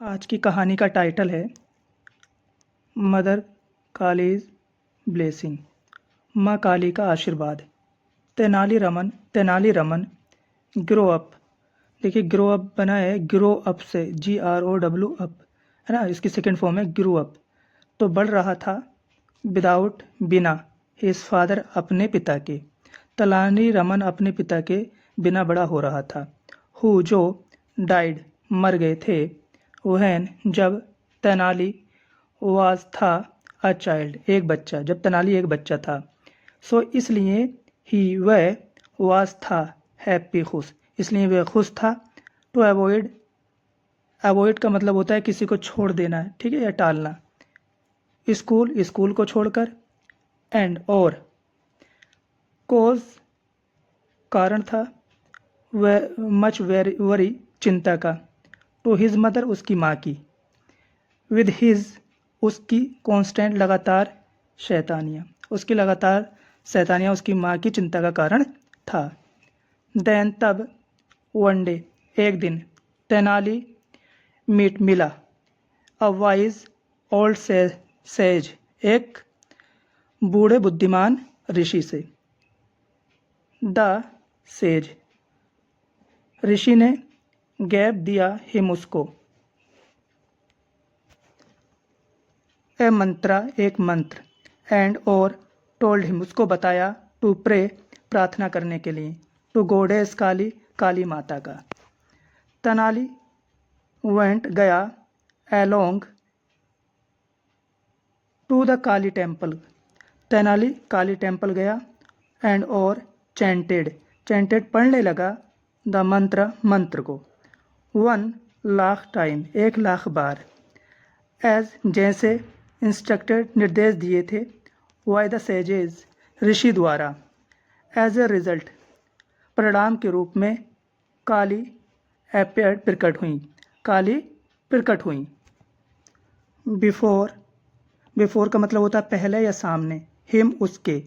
आज की कहानी का टाइटल है मदर कालीज ब्लेसिंग। माँ काली का आशीर्वाद। Tenali Raman grow up. देखिए ग्रो अप बना है ग्रो अप से, GROW अप, है ना। इसकी सेकंड फॉर्म है ग्रो अप। तो बढ़ रहा था विदाउट बिना हिज फादर अपने पिता के। तेनाली रमन अपने पिता के बिना बड़ा हो रहा था। हु जो डाइड मर गए थे। वहन जब तेनाली वाज था अ चाइल्ड एक बच्चा, जब तेनाली एक बच्चा था। सो इसलिए ही वह वाज था हैप्पी खुश, इसलिए वह खुश था। टू अवॉइड, अवॉइड का मतलब होता है किसी को छोड़ देना है, ठीक है, या टालना। स्कूल को छोड़कर। एंड और कोज कारण था। वह मच वेरी वरी चिंता का। टू हिज मदर उसकी माँ की। विद हिज उसकी कांस्टेंट लगातार शैतानियाँ, उसकी लगातार शैतानियाँ उसकी माँ की चिंता का कारण था। देन तब वन डे एक दिन तेनाली मिला अ वाइज ओल्ड सेज एक बूढ़े बुद्धिमान ऋषि से। द सेज ऋषि ने गैप दिया हिम उसको ए मंत्रा एक मंत्र। एंड और टोल्ड हिम उसको बताया टू प्रे प्रार्थना करने के लिए। टू गोडेस काली, काली माता का। तेनाली वेंट गया along to the Kali temple. Tenali Kali temple गया। एंड और चैंटेड पढ़ने लगा द मंत्र को 1,00,000 टाइम 1,00,000 बार। एज जैसे इंस्ट्रक्टेड निर्देश दिए थे वाई द सेजेस ऋषि द्वारा। एज ए रिजल्ट परिणाम के रूप में काली अपीयर्ड प्रकट हुई, काली प्रकट हुई। बिफोर का मतलब होता है पहले या सामने। हिम उसके।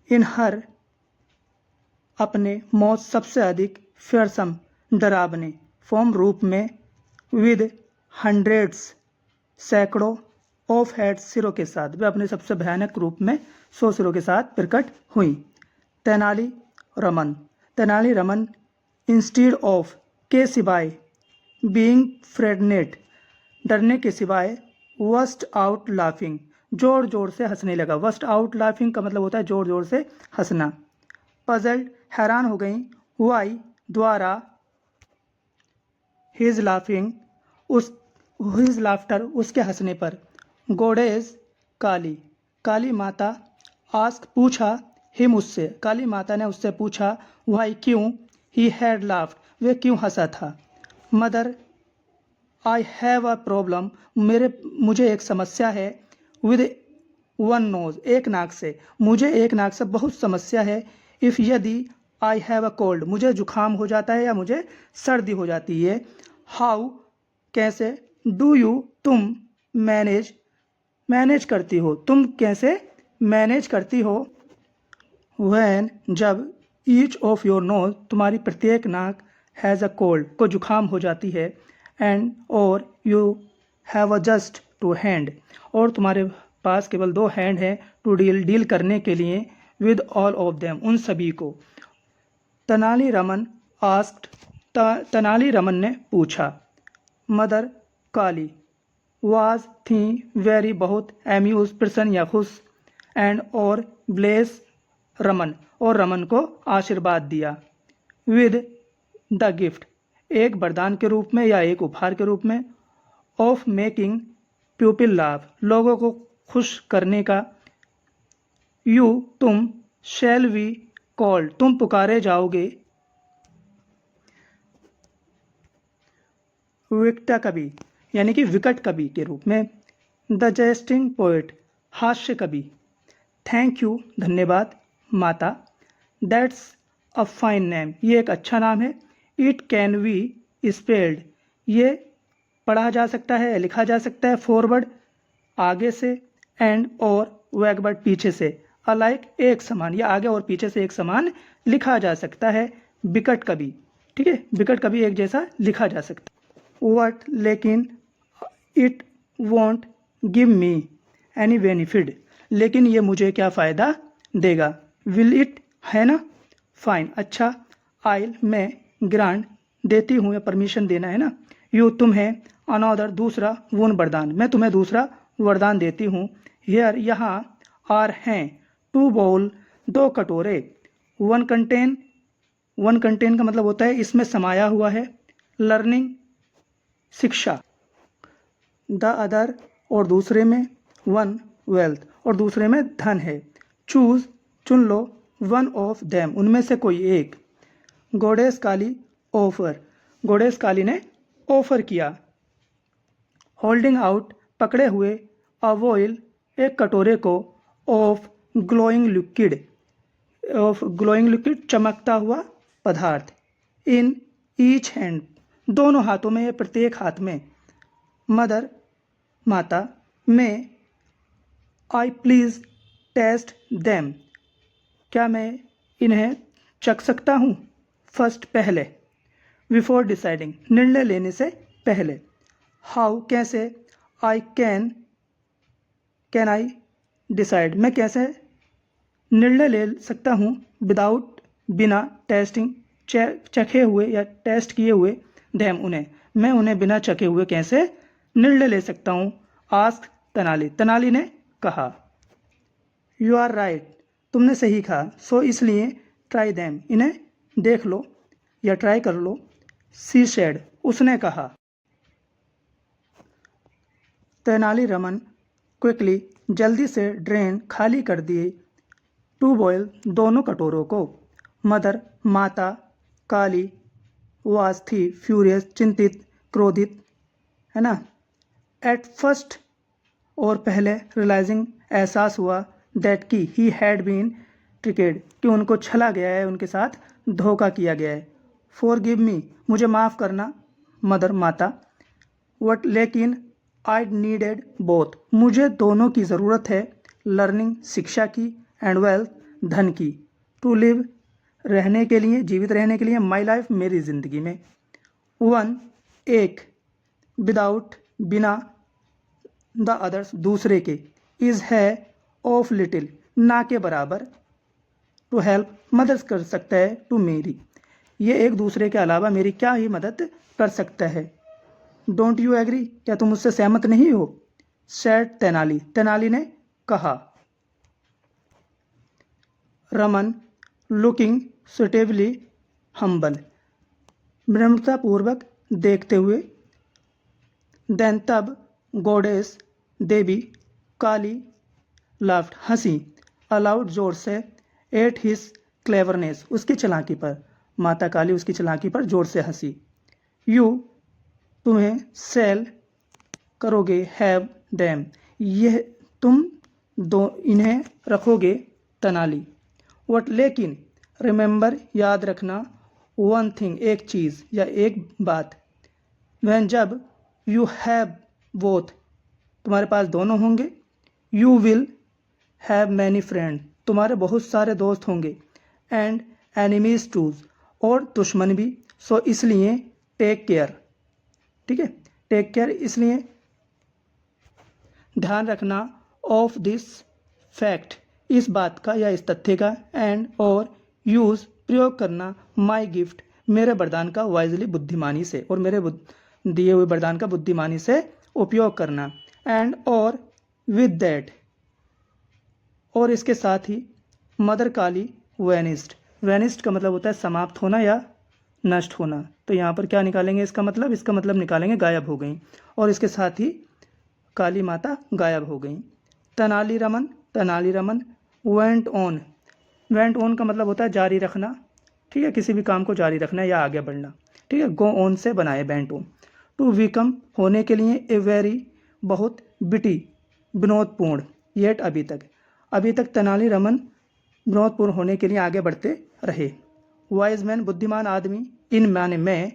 इन हर अपने मौत सबसे अधिक फियरसम डरावने फॉर्म रूप में। विद हंड्रेड्स सैकड़ों ऑफ हेड सिरों के साथ, वे अपने सबसे भयानक रूप में 100 सिरों के साथ प्रकट हुई। तेनाली रमन इंस्टीड ऑफ के सिवाय बीइंग फ्रेडनेट डरने के सिवाय वस्ट आउट लाफिंग जोर जोर से हंसने लगा। वस्ट आउट लाफिंग का मतलब होता है जोर जोर से हंसना। पजल्ड हैरान हो गई वाई द्वारा हिज लाफिंग उस हिज लाफ्टर उसके हंसने पर। गोडेज काली, काली माता आस्क पूछा हिम उससे, काली माता ने उससे पूछा वाई क्यों ही हैड लाफ्ड वे क्यों हंसा था। Mother I have a problem मुझे एक समस्या है। विद वन नोज एक नाक से, मुझे एक नाक से बहुत समस्या है। इफ़ यदि आई हैव अ कोल्ड मुझे जुकाम हो जाता है या मुझे सर्दी हो जाती है। हाउ कैसे। डू यू तुम मैनेज करती हो, तुम कैसे मैनेज करती हो। व्हेन जब ईच ऑफ योर नोज तुम्हारी प्रत्येक नाक हैज़ अ कोल्ड को जुकाम हो जाती है। एंड और you have a just to hand और तुम्हारे पास केवल 2 हैंड हैं टू डील करने के लिए। विद ऑल ऑफ देम उन सभी को। तेनाली रमन ने पूछा। मदर काली वाज थी वेरी बहुत एम्यूज प्रसन्न या खुश। एंड और ब्लेस रमन और रमन को आशीर्वाद दिया। विद द गिफ्ट एक वरदान के रूप में या एक उपहार के रूप में। ऑफ मेकिंग पीपल लाफ लोगों को खुश करने का। यू तुम शैल वी कॉल्ड तुम पुकारे जाओगे। विकटा कवि यानी कि विकट कवि के रूप में। द जेस्टिंग पोएट हास्य कवि। थैंक यू धन्यवाद माता। दैट्स अ फाइन नेम ये एक अच्छा नाम है। इट कैन बी स्पेल्ड ये पढ़ा जा सकता है, लिखा जा सकता है। फॉरवर्ड आगे से। एंड और बैकवर्ड पीछे से। अलाइक एक समान या आगे और पीछे से एक समान लिखा जा सकता है। विकट कवि, ठीक है, विकट कवि एक जैसा लिखा जा सकता है। वट लेकिन it won't give me any benefit, लेकिन ये मुझे क्या फ़ायदा देगा। विल इट, है ना, फाइन, अच्छा। आइल, मैं, ग्रांट, देती हूँ या परमिशन देना है ना। यू, तुम्हें, अनदर, दूसरा, वुन, वरदान, मैं तुम्हें दूसरा वरदान देती हूँ। हियर, यहाँ, आर, हैं, टू बाउल, दो कटोरे, वन कंटेन, वन कंटेन का मतलब होता है इसमें समाया हुआ है, लर्निंग, शिक्षा, द अदर, और दूसरे में, वन, वेल्थ, और दूसरे में धन है। चूज, चुन लो, वन ऑफ देम, उनमें से कोई एक। गोडेस काली, ऑफर, गोडेस काली ने ऑफर किया। होल्डिंग आउट, पकड़े हुए, अ वॉइल, एक कटोरे को, of glowing liquid, of glowing liquid, चमकता हुआ पदार्थ। इन ईच हैंड, दोनों हाथों में, प्रत्येक हाथ में। मदर, माता, में, आई प्लीज टेस्ट देम, क्या मैं इन्हें चख सकता हूँ। फर्स्ट, पहले। बिफोर डिसाइडिंग, निर्णय लेने से पहले। हाउ, कैसे। I can, can I decide, मैं कैसे निर्णय ले सकता हूँ। विदाउट, बिना, टेस्टिंग, चखे हुए या टेस्ट किए हुए, देम, उन्हें, मैं उन्हें बिना चखे हुए कैसे निर्णय ले सकता हूँ। आस्क, तेनाली, तेनाली ने कहा। यू आर राइट, तुमने सही कहा। सो, इसलिए, ट्राई देम, इन्हें देख लो या ट्राई कर लो। सी सेड, उसने कहा। तेनालीरामन क्विकली, जल्दी से, ड्रेन, खाली कर दिए, टू बॉयल, दोनों कटोरों को। मदर, माता, काली, वाज, थी, फ्यूरियस, चिंतित, क्रोधित, है ना। एट फर्स्ट, और पहले, रियलाइजिंग, एहसास हुआ, दैट की, ही हैड बीन ट्रिकेड, कि उनको छला गया है, उनके साथ धोखा किया गया है। फॉर गिव मी, मुझे माफ़ करना, मदर, माता। वट, लेकिन, आई नीडेड बोथ, मुझे दोनों की ज़रूरत है। लर्निंग, शिक्षा की, एंड वेल्थ, धन की। टू लिव, रहने के लिए, जीवित रहने के लिए। माई लाइफ, मेरी ज़िंदगी में। वन, एक। विदाउट, बिना। द अदर्स, दूसरे के। इज़, है, ऑफ लिटिल, ना के बराबर। टू हेल्प, मदद कर सकता है। टू, मेरी, ये एक दूसरे के अलावा मेरी क्या ही मदद कर सकता है। डोंट यू एग्री, क्या तुम मुझसे सहमत नहीं हो। सेड तेनाली, तेनाली ने कहा। रमन, लुकिंग सुटेबली हम्बल, विनम्रतापूर्वक देखते हुए। देन, तब, गॉडेस, देवी, काली, लाफ्ट, हंसी, अलाउड, जोर से, एट हिज क्लेवरनेस, उसकी चालाकी पर। माता काली उसकी चालाकी पर जोर से हंसी। यू, तुम्हें, सेल, करोगे, हैव देम, यह, तुम दो इन्हें रखोगे। तेनाली। वट, लेकिन, रिमेंबर, याद रखना, वन थिंग, एक चीज़ या एक बात। वैन, जब, यू हैव बोथ, तुम्हारे पास दोनों होंगे। You will have many friend, तुम्हारे बहुत सारे दोस्त होंगे। एंड एनिमीज टू, और दुश्मन भी। सो, इसलिए, टेक केयर, ठीक है, टेक केयर, इसलिए ध्यान रखना, ऑफ दिस फैक्ट, इस बात का या इस तथ्य का। एंड, और, यूज़, प्रयोग करना, माई गिफ्ट, मेरे वरदान का, वाइजली, बुद्धिमानी से, और मेरे दिए हुए वरदान का बुद्धिमानी से उपयोग करना। एंड, और, विद दैट, और इसके साथ ही, मदर काली वैनिस्ड, वैनिस्ड का मतलब होता है समाप्त होना या नष्ट होना। तो यहाँ पर क्या निकालेंगे इसका मतलब, इसका मतलब निकालेंगे गायब हो गई, और इसके साथ ही काली माता गायब हो गई। Tenali Raman, Tenali Raman went on, went on का मतलब होता है जारी रखना, ठीक है, किसी भी काम को जारी रखना या आगे बढ़ना, ठीक है। गो ऑन से बनाए वेंट ऑन। टू बिकम, होने के लिए। ए वेरी, बहुत। बिटी, विनोदपूर्ण। येट, अभी तक तेनालीरामन विनोदपूर्ण होने के लिए आगे बढ़ते रहे। वाइज मैन, बुद्धिमान आदमी। इन, माने में।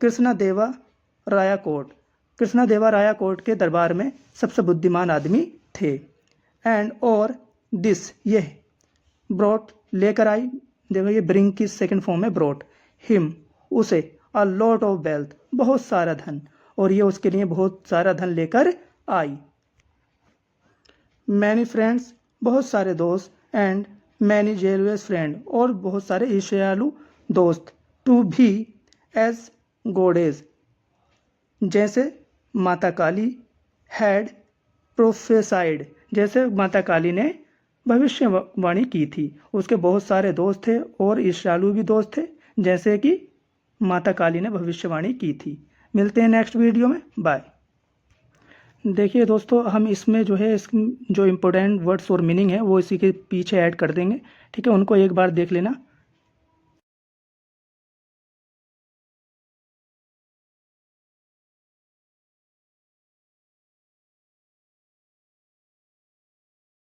कृष्णा देवा राया कोट, कृष्णा देवा राया कोट के दरबार में सबसे बुद्धिमान आदमी थे। एंड, और, दिस, यह। ब्रॉट, लेकर आई, देखो ये ब्रिंग की सेकंड फॉर्म है ब्रॉट। हिम, उसे। अ लॉट ऑफ वेल्थ, बहुत सारा धन। और ये उसके लिए बहुत सारा धन लेकर आई। मैनी फ्रेंड्स, बहुत सारे दोस्त, एंड मैनी जेलवेस फ्रेंड, और बहुत सारे ईर्ष्यालु दोस्त। टू भी एज गोडेज, जैसे माता काली, हैड प्रोफेसाइड, जैसे माता काली ने भविष्यवाणी की थी। उसके बहुत सारे दोस्त थे और ईर्ष्यालु भी दोस्त थे, जैसे कि माता काली ने भविष्यवाणी की थी। मिलते हैं नेक्स्ट वीडियो में, बाय। देखिए दोस्तों, हम इसमें जो है जो इम्पोर्टेंट वर्ड्स और मीनिंग है वो इसी के पीछे ऐड कर देंगे, ठीक है। उनको एक बार देख लेना।